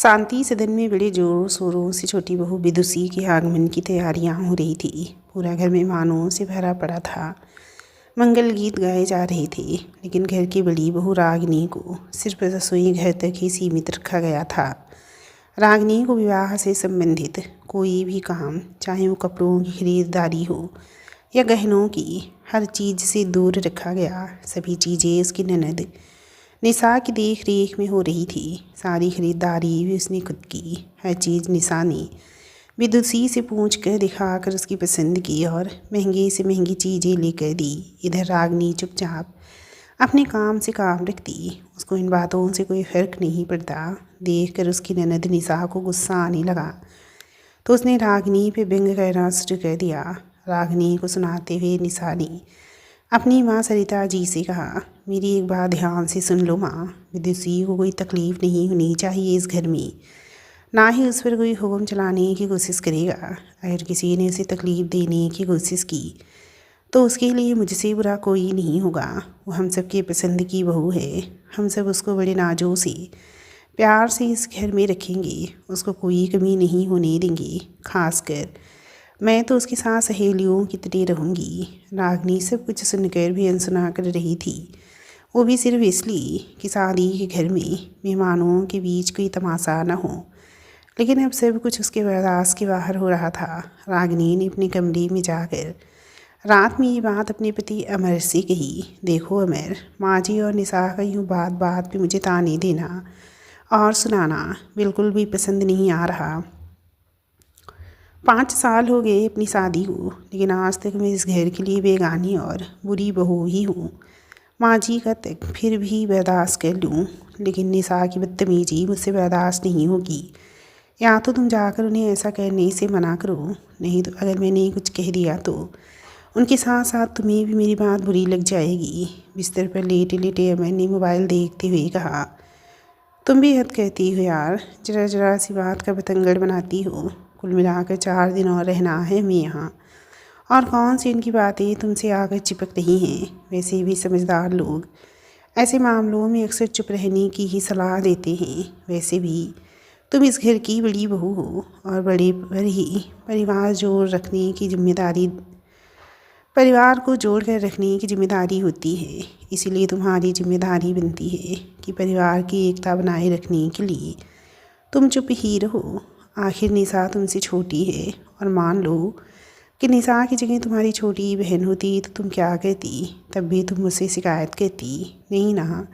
शांति सदन में बड़े जोरों शोरों से छोटी बहू विदुषी के आगमन की तैयारियां हो रही थी। पूरा घर मेहमानों से भरा पड़ा था। मंगल गीत गाए जा रहे थे, लेकिन घर की बड़ी बहू रागिनी को सिर्फ रसोई घर तक ही सीमित रखा गया था। रागिनी को विवाह से संबंधित कोई भी काम, चाहे वो कपड़ों की खरीदारी हो या गहनों की, हर चीज़ से दूर रखा गया। सभी चीज़ें उसकी ननद निशा की देख रेख में हो रही थी। सारी खरीदारी भी उसने खुद की। हर चीज़ निशा ने विदुषी से पूछ कर दिखाकर उसकी पसंद की और महंगी से महंगी चीज़ें लेकर दी। इधर रागिनी चुपचाप अपने काम से काम रखती। उसको इन बातों से कोई फ़र्क नहीं पड़ता। देखकर उसकी ननद निशा को गुस्सा आने लगा तो उसने रागिनी पे व्यंग करना शुरू कर दिया। रागिनी को सुनाते हुए निशा ने अपनी माँ सरिता जी से कहा, मेरी एक बात ध्यान से सुन लो माँ, विदुषी को कोई तकलीफ़ नहीं होनी चाहिए इस घर में। ना ही उस पर कोई हुक्म चलाने की कोशिश करेगा। अगर किसी ने उसे तकलीफ़ देने की कोशिश की तो उसके लिए मुझसे बुरा कोई नहीं होगा। वो हम सब के पसंद की बहू है। हम सब उसको बड़े नाजों से प्यार से इस घर में रखेंगे। उसको कोई कमी नहीं होने देंगे। खासकर मैं तो उसके साथ सहेलियों की तरह रहूँगी। रागिनी सब कुछ सुनकर भी अनसुना कर रही थी, वो भी सिर्फ इसलिए कि शादी के घर में मेहमानों के बीच कोई तमाशा न हो। लेकिन अब सब कुछ उसके बर्दाश्त के बाहर हो रहा था। रागिनी ने अपने कमरे में जाकर रात में ये बात अपने पति अमर से कही, देखो अमर, माँ जी और निशा का यूँ बात बात पे मुझे ताने देना और सुनाना बिल्कुल भी पसंद नहीं आ रहा। 5 साल हो गए अपनी शादी को, लेकिन आज तक मैं इस घर के लिए बेगानी और बुरी बहू ही हूँ। माँ जी का तक फिर भी बर्दाश्त कर लूँ, लेकिन निशा की बदतमीजी मुझसे बर्दाश्त नहीं होगी। या तो तुम जाकर उन्हें ऐसा करने से मना करो, नहीं तो अगर मैंने कुछ कह दिया तो उनके साथ साथ तुम्हें भी मेरी बात बुरी लग जाएगी। बिस्तर पर लेटे लेटे मैंने मोबाइल देखते हुए कहा, तुम भी हद कहती हो यार, जरा जरा सी बात का बतंगड़ बनाती हो। कुल मिलाकर 4 दिन और रहना है हमें यहाँ, और कौन सी इनकी बातें तुमसे आकर चिपक रही हैं। वैसे भी समझदार लोग ऐसे मामलों में अक्सर चुप रहने की ही सलाह देते हैं। वैसे भी तुम इस घर की बड़ी बहू हो और बड़े पर ही परिवार को जोड़ कर रखने की जिम्मेदारी होती है। इसीलिए तुम्हारी जिम्मेदारी बनती है कि परिवार की एकता बनाए रखने के लिए तुम चुप ही रहो। आखिर निशा तुमसे छोटी है, और मान लो कि निशा की जगह तुम्हारी छोटी बहन होती तो तुम क्या कहती? तब भी तुम मुझसे शिकायत करती नहीं ना?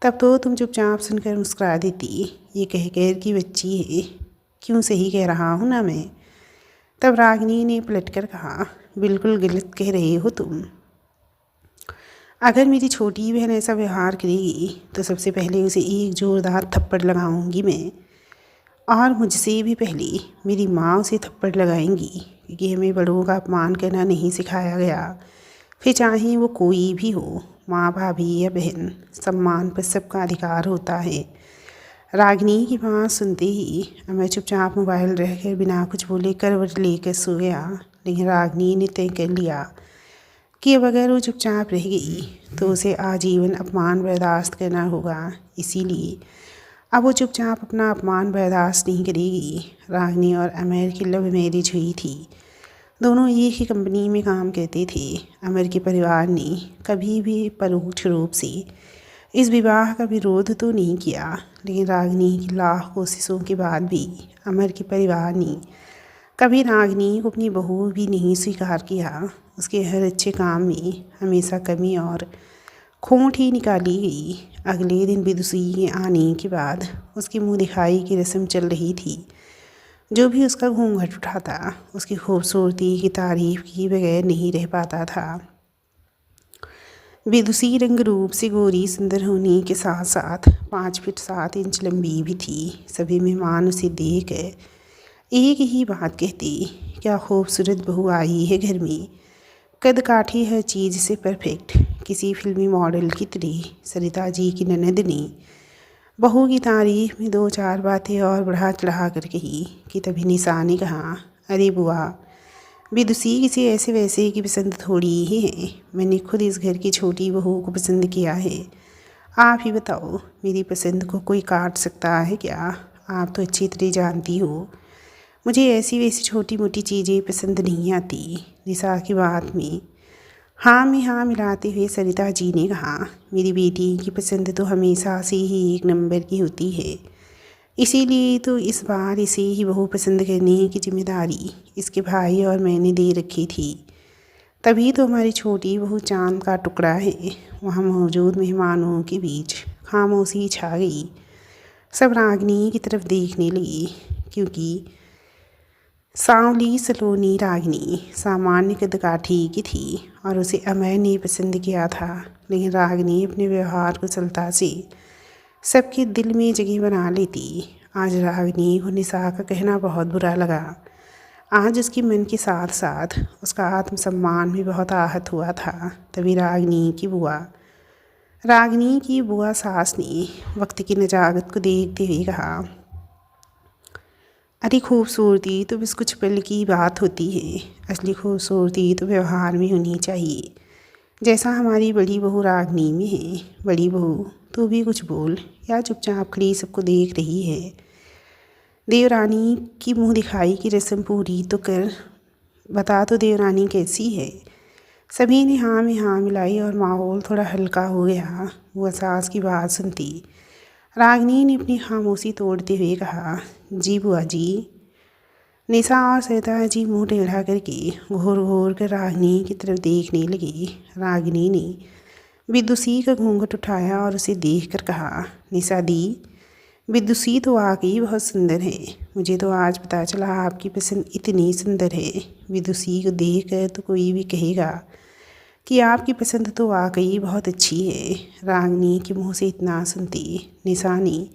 तब तो तुम चुपचाप सुनकर मुस्कुरा देती, ये कह कर कि बच्ची है, क्यों सही कह रहा हूँ ना मैं? तब रागिनी ने पलटकर कहा, बिल्कुल गलत कह रहे हो तुम। अगर मेरी छोटी बहन ऐसा व्यवहार करेगी तो सबसे पहले उसे एक ज़ोरदार थप्पड़ लगाऊंगी मैं, और मुझसे भी पहले मेरी माँ उसे थप्पड़ लगाएंगी, क्योंकि हमें बड़ों का अपमान करना नहीं सिखाया गया। फिर चाहे वो कोई भी हो, माँ, भाभी या बहन, सम्मान पर सबका अधिकार होता है। रागिनी की बात सुनते ही मैं चुपचाप मोबाइल रखकर बिना कुछ बोले करवट लेकर सो गया। लेकिन रागिनी ने तय कर लिया कि अब अगर वो चुपचाप रह गई तो उसे आजीवन अपमान बर्दाश्त करना होगा। इसीलिए अब वो चुपचाप अपना अपमान बर्दाश्त नहीं करेगी। रागिनी और अमर की लव मैरिज हुई थी। दोनों एक ही कंपनी में काम करते थे। अमर के परिवार ने कभी भी परोक्ष रूप से इस विवाह का विरोध तो नहीं किया, लेकिन रागिनी की लाख कोशिशों के बाद भी अमर के परिवार ने कभी रागिनी को अपनी बहू भी नहीं स्वीकार किया। उसके हर अच्छे काम में हमेशा कमी और खोट ही निकाली गई। अगले दिन विदुषी के आने के बाद उसकी मुँह दिखाई की रस्म चल रही थी। जो भी उसका घूंघट उठाता उसकी खूबसूरती की तारीफ की बगैर नहीं रह पाता था। विदुषी रंग रूप से गोरी सुंदर होने के साथ साथ 5 फीट 7 इंच लंबी भी थी। सभी मेहमान उसे देख एक ही बात कहते, क्या खूबसूरत बहू आई है घर में। कद काठी हर चीज़ से परफेक्ट, किसी फिल्मी मॉडल की तरह सरिता जी की ननद ने बहू की तारीफ में 2-4 बातें और बढ़ा चढ़ा कर कही कि तभी निशा ने कहा, अरे बुआ, विदुषी किसी ऐसे वैसे की पसंद थोड़ी ही है। मैंने खुद इस घर की छोटी बहू को पसंद किया है। आप ही बताओ, मेरी पसंद को कोई काट सकता है क्या? आप तो अच्छी तरह जानती हो मुझे ऐसी वैसी छोटी मोटी चीज़ें पसंद नहीं आती। निशा की बात में हाँ में हाँ मिलाते हुए सरिता जी ने कहा, मेरी बेटी की पसंद तो हमेशा से ही एक नंबर की होती है, इसीलिए तो इस बार इसे ही बहू पसंद करने की जिम्मेदारी इसके भाई और मैंने दे रखी थी। तभी तो हमारी छोटी बहू चांद का टुकड़ा है। वहाँ मौजूद मेहमानों के बीच खामोशी छा गई। सब रागिनी की तरफ देखने लगी, क्योंकि सांवली सलोनी रागिनी सामान्य कदकाठी की थी और उसे अमय ने पसंद किया था। लेकिन रागिनी अपने व्यवहार कुशलता से सबके दिल में जगह बना लेती। आज रागिनी को निशा का कहना बहुत बुरा लगा। आज उसके मन के साथ साथ उसका आत्मसम्मान भी बहुत आहत हुआ था। तभी रागिनी की बुआ सास ने वक्त की नजाकत को देखते हुए कहा, अरे खूबसूरती तो बस कुछ पल की बात होती है, असली खूबसूरती तो व्यवहार में होनी चाहिए, जैसा हमारी बड़ी बहू रागिनी में है। बड़ी बहू तू भी कुछ बोल, या चुपचाप खड़ी सबको देख रही है। देवरानी की मुंह दिखाई की रस्म पूरी तो कर, बता तो देवरानी कैसी है। सभी ने हाँ में हाँ मिलाई और माहौल थोड़ा हल्का हो गया। वो सास की बात सुनती रागिनी ने अपनी खामोशी तोड़ते हुए कहा, जी बुआ जी। निशा और सरिता जी मुंह टेढ़ा करके घूर घूर कर रागिनी की तरफ देखने लगी। रागिनी ने विदुषी का घूंघट उठाया और उसे देखकर कहा, निशा दी, विदुषी तो वाकई बहुत सुंदर है। मुझे तो आज पता चला आपकी पसंद इतनी सुंदर है। विदुषी को देखकर तो कोई भी कहेगा कि आपकी पसंद तो वाकई बहुत अच्छी है। रागिनी के मुंह से इतना सुनती निशा ने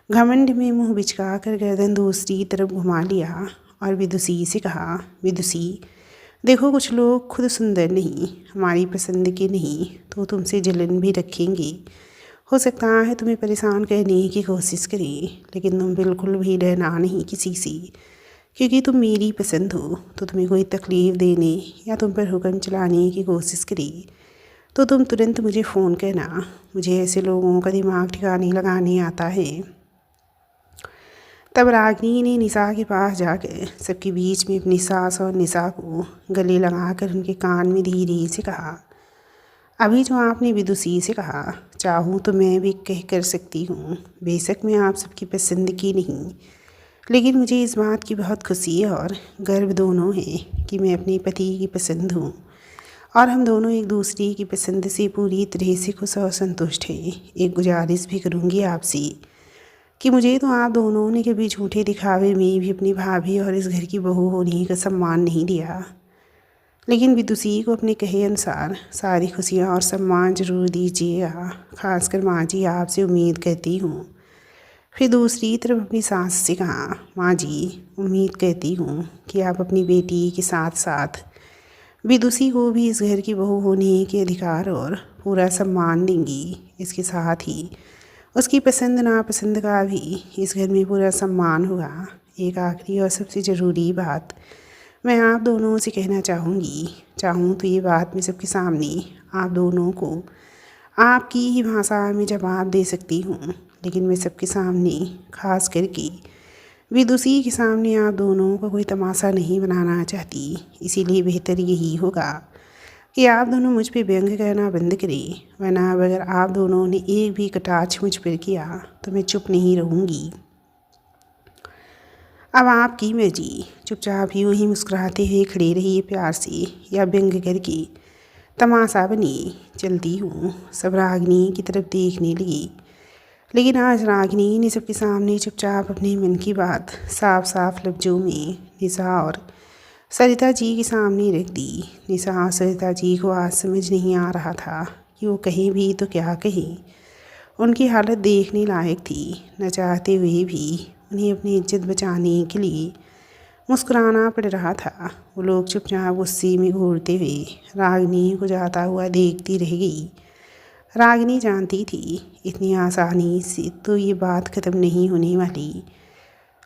घमंड में मुंह बिचका कर गर्दन दूसरी तरफ घुमा लिया और विदुषी से कहा, विदुषी देखो, कुछ लोग खुद सुंदर नहीं, हमारी पसंद के नहीं तो तुमसे जलन भी रखेंगे। हो सकता है तुम्हें परेशान करने की कोशिश करें, लेकिन तुम बिल्कुल भी डरना नहीं किसी से, क्योंकि तुम मेरी पसंद हो। तो तुम्हें कोई तकलीफ़ देने या तुम पर हुक्म चलाने की कोशिश करे तो तुम तुरंत मुझे फ़ोन करना। मुझे ऐसे लोगों का दिमाग ठिकाने लगाने आता है। तब रागिनी ने निशा के पास जाकर सबके बीच में अपनी सास और निशा को गले लगाकर उनके कान में धीरे से कहा, अभी जो आपने विदुषी से कहा, चाहूँ तो मैं भी कह कर सकती हूँ। बेशक मैं आप सबकी पसंद की नहीं, लेकिन मुझे इस बात की बहुत खुशी और गर्व दोनों है कि मैं अपने पति की पसंद हूँ और हम दोनों एक दूसरे की पसंद से पूरी तरह से खुश और संतुष्ट हैं। एक गुजारिश भी करूँगी आपसे कि मुझे तो आप दोनों ने कभी झूठे दिखावे में भी अपनी भाभी और इस घर की बहू होने का सम्मान नहीं दिया, लेकिन विदुषी को अपने कहे अनुसार सारी खुशियाँ और सम्मान जरूर दीजिएगा। खासकर माँ जी, आपसे उम्मीद करती हूँ। फिर दूसरी तरफ अपनी सास से कहा, माँ जी, उम्मीद करती हूँ कि आप अपनी बेटी के साथ साथ विदुषी को भी इस घर की बहू होने के अधिकार और पूरा सम्मान देंगी। इसके साथ ही उसकी पसंद नापसंद का भी इस घर में पूरा सम्मान होगा। एक आखिरी और सबसे ज़रूरी बात मैं आप दोनों से कहना चाहूँ तो ये बात मैं सबके सामने आप दोनों को आपकी ही भाषा में जवाब दे सकती हूँ, लेकिन मैं सबके सामने, खास करके विदुषी के सामने आप दोनों का कोई तमाशा नहीं बनाना चाहती। इसीलिए बेहतर यही होगा कि आप दोनों मुझ पे व्यंग करना बंद करें, वरना अगर आप दोनों ने एक भी कटाक्ष मुझ पर किया तो मैं चुप नहीं रहूँगी। अब आपकी मर्जी। चुपचाप यूँ ही मुस्कुराते हुए खड़े रहिए प्यार से, या व्यंग करके तमाशा बनी चलती हूँ। सब रागिनी की तरफ देखने लगी, लेकिन आज रागिनी ने सबके सामने चुपचाप अपने मन की बात साफ साफ लफ्ज़ों में निशा और सरिता जी के सामने रख दी। निशा और सरिता जी को आज समझ नहीं आ रहा था कि वो कहीं भी तो क्या कहें। उनकी हालत देखने लायक थी। न चाहते हुए भी उन्हें अपनी इज्जत बचाने के लिए मुस्कुराना पड़ रहा था। वो लोग चुपचाप गुस्से में घूरते हुए रागिनी को जाता हुआ देखती रह गई। रागिनी जानती थी इतनी आसानी से तो ये बात ख़त्म नहीं होने वाली,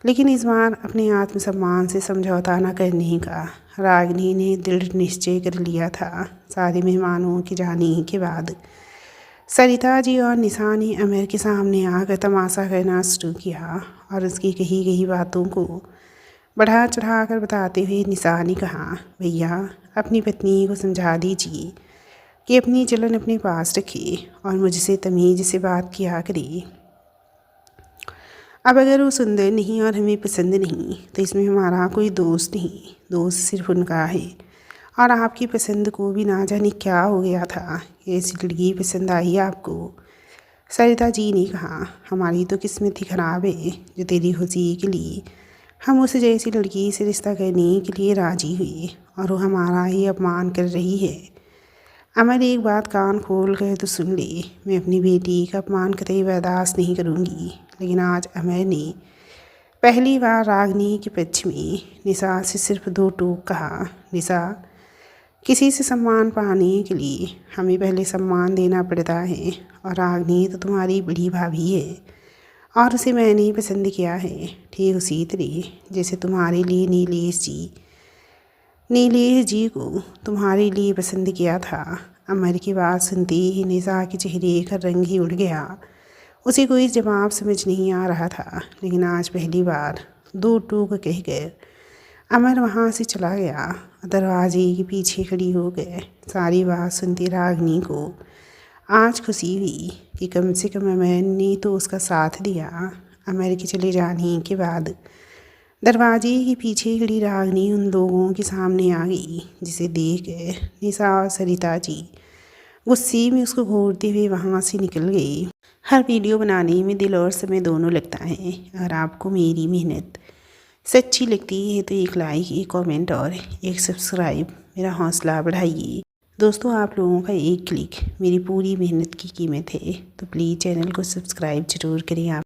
लेकिन इस बार अपने आत्मसम्मान से समझौता न करने का रागिनी ने दृढ़ निश्चय कर लिया था। सारे मेहमानों के जाने के बाद सरिता जी और निशा ने अमर के सामने आकर तमाशा करना शुरू किया और उसकी कही गई बातों को बढ़ा चढ़ा कर बताते हुए निशा ने कहा, भैया अपनी पत्नी को समझा दीजिए कि अपनी जलन अपने पास रखे और मुझसे तमीज़ से बात किया करे। अब अगर वो सुंदर नहीं और हमें पसंद नहीं तो इसमें हमारा कोई दोस्त नहीं, दोस्त सिर्फ उनका है। और आपकी पसंद को भी ना जाने क्या हो गया था कि ऐसी लड़की पसंद आई आपको। सरिता जी ने कहा, हमारी तो किस्मत ही ख़राब है जो तेरी खुशी के लिए हम उस जैसी लड़की से रिश्ता करने के लिए राज़ी हुए और वो हमारा ही अपमान कर रही है। अमर एक बात कान खोल कर तो सुन ले, मैं अपनी बेटी का अपमान कतई बर्दाश्त नहीं करूँगी। लेकिन आज अमर ने पहली बार रागनी के पक्ष में निशा से सिर्फ 2 टूक कहा, निशा किसी से सम्मान पाने के लिए हमें पहले सम्मान देना पड़ता है और रागनी तो तुम्हारी बड़ी भाभी है और उसे मैंने पसंद किया है, ठीक उसी तरह जैसे तुम्हारे लिए नीलेश जी को तुम्हारे लिए पसंद किया था। अमर की बात सुनते ही निशा के चेहरे का रंग ही उड़ गया। उसे कोई जवाब समझ नहीं आ रहा था, लेकिन आज पहली बार 2 टूक कहकर अमर वहाँ से चला गया। दरवाजे के पीछे खड़ी हो गए। सारी बात सुनती रागनी को आज खुशी हुई कि कम से कम अमर ने तो उसका साथ दिया। अमर के चले जाने के बाद दरवाजे के पीछे खड़ी रागनी उन लोगों के सामने आ गई, जिसे देख निशा और सरिता जी गुस्से में उसको घूरते हुए वहाँ से निकल गई। हर वीडियो बनाने में दिल और समय दोनों लगता है। अगर आपको मेरी मेहनत सच्ची लगती है तो एक लाइक, एक कमेंट और एक सब्सक्राइब मेरा हौसला बढ़ाइए। दोस्तों, आप लोगों का एक क्लिक मेरी पूरी मेहनत की कीमत है, तो प्लीज़ चैनल को सब्सक्राइब ज़रूर करें। आप